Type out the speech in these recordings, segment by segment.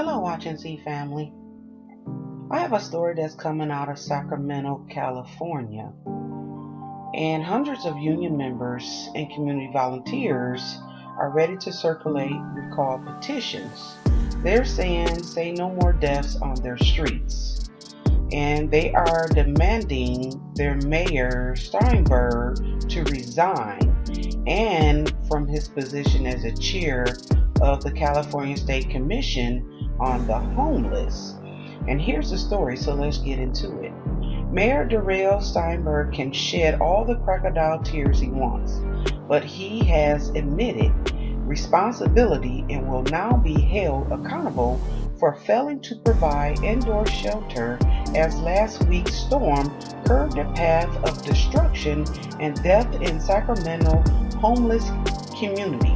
Hello, WatchandCeee family. I have a story that's coming out of Sacramento, California, and hundreds of union members and community volunteers are ready to circulate recall petitions. They're saying say no more deaths on their streets, and they are demanding their mayor Steinberg to resign and from his position as a chair of the California State Commission on the Homeless. And here's the story, so let's get into it. Mayor Darrell Steinberg can shed all the crocodile tears he wants, but he has admitted responsibility and will now be held accountable for failing to provide indoor shelter as last week's storm curved a path of destruction and death in Sacramento homeless community.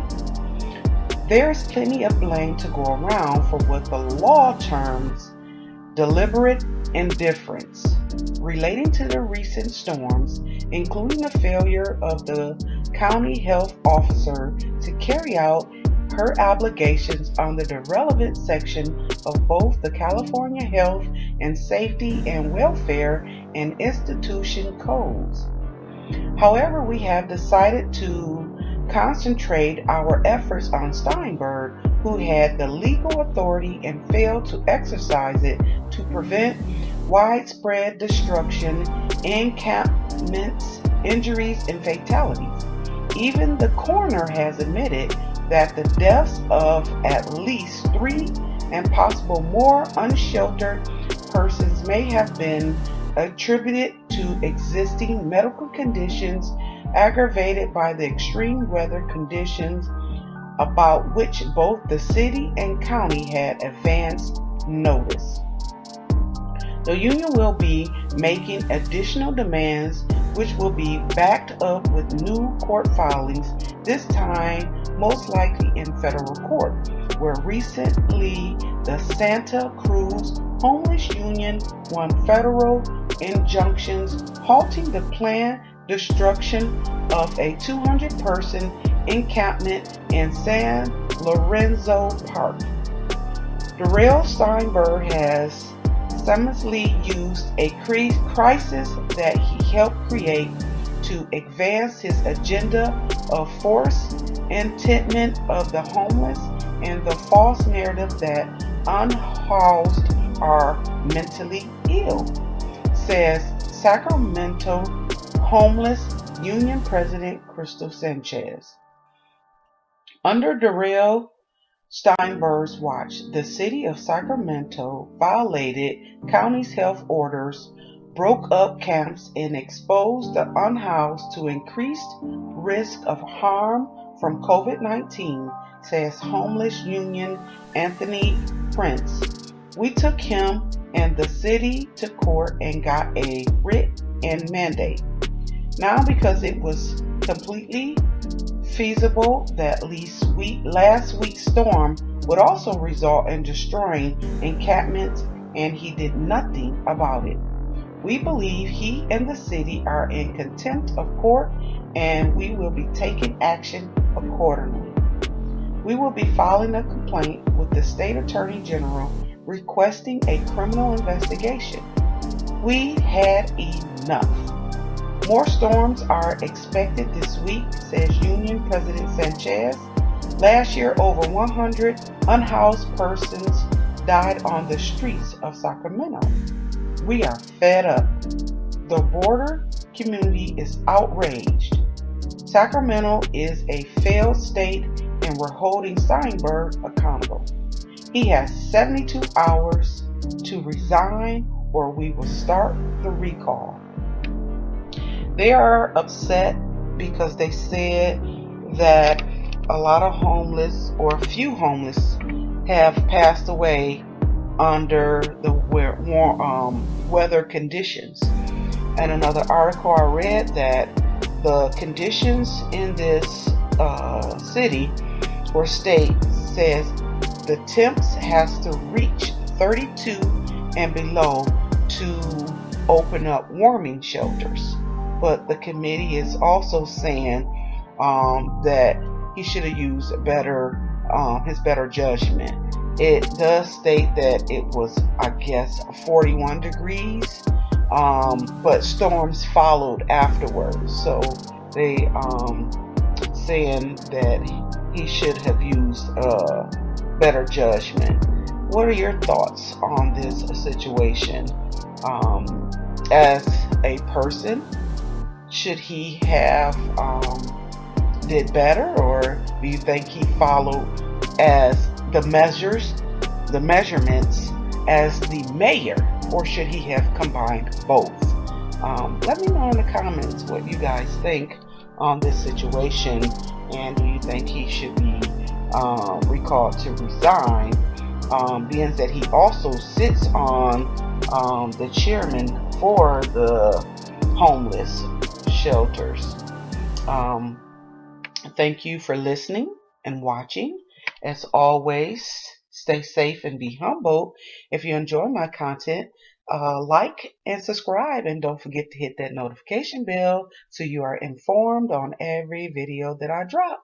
There's plenty of blame to go around for what the law terms deliberate indifference relating to the recent storms, including the failure of the county health officer to carry out her obligations under the relevant section of both the California Health and Safety and Welfare and Institution Codes. However, we have decided to concentrate our efforts on Steinberg, who had the legal authority and failed to exercise it to prevent widespread destruction, encampments, injuries, and fatalities. Even the coroner has admitted that the deaths of at least 3 and possible more unsheltered persons may have been attributed to existing medical conditions aggravated by the extreme weather conditions about which both the city and county had advanced notice. The union will be making additional demands which will be backed up with new court filings, this time most likely in federal court, where recently the Santa Cruz Homeless Union won federal injunctions halting the planned destruction of a 200-person encampment in San Lorenzo Park. Darrell Steinberg has seamlessly used a crisis that he helped create to advance his agenda of forced internment of the homeless and the false narrative that unhoused are mentally ill, says Sacramento Homeless Union President Crystal Sanchez. Under Darrell Steinberg's watch, the city of Sacramento violated county's health orders, broke up camps, and exposed the unhoused to increased risk of harm from COVID-19, says Homeless Union Anthony Prince. We took him and the city to court and got a writ and mandate. Now, because it was completely feasible that last week's storm would also result in destroying encampments, and he did nothing about it. We believe he and the city are in contempt of court, and we will be taking action accordingly. We will be filing a complaint with the state attorney general requesting a criminal investigation. We had enough. More storms are expected this week, says Union President Sanchez. Last year, over 100 unhoused persons died on the streets of Sacramento. We are fed up. The border community is outraged. Sacramento is a failed state, and we're holding Steinberg accountable. He has 72 hours to resign, or we will start the recall. They are upset because they said that a lot of homeless, or a few homeless, have passed away under the weather conditions. And another article I read that the conditions in this city or state says the temps has to reach 32 and below to open up warming shelters. But the committee is also saying that he should have used his better judgment it does state that it was, I guess, 41 degrees, but storms followed afterwards. So they saying that he should have used better judgment. What are your thoughts on this situation? As a person, should he have did better, or do you think he followed as the measurements as the mayor, or should he have combined both? Let me know in the comments what you guys think on this situation, and do you think he should be recalled to resign, being that he also sits on the chairman for the homeless shelters. Um, Thank you for listening and watching. As always, stay safe and be humble. If you enjoy my content, like and subscribe, and don't forget to hit that notification bell so you are informed on every video that I drop.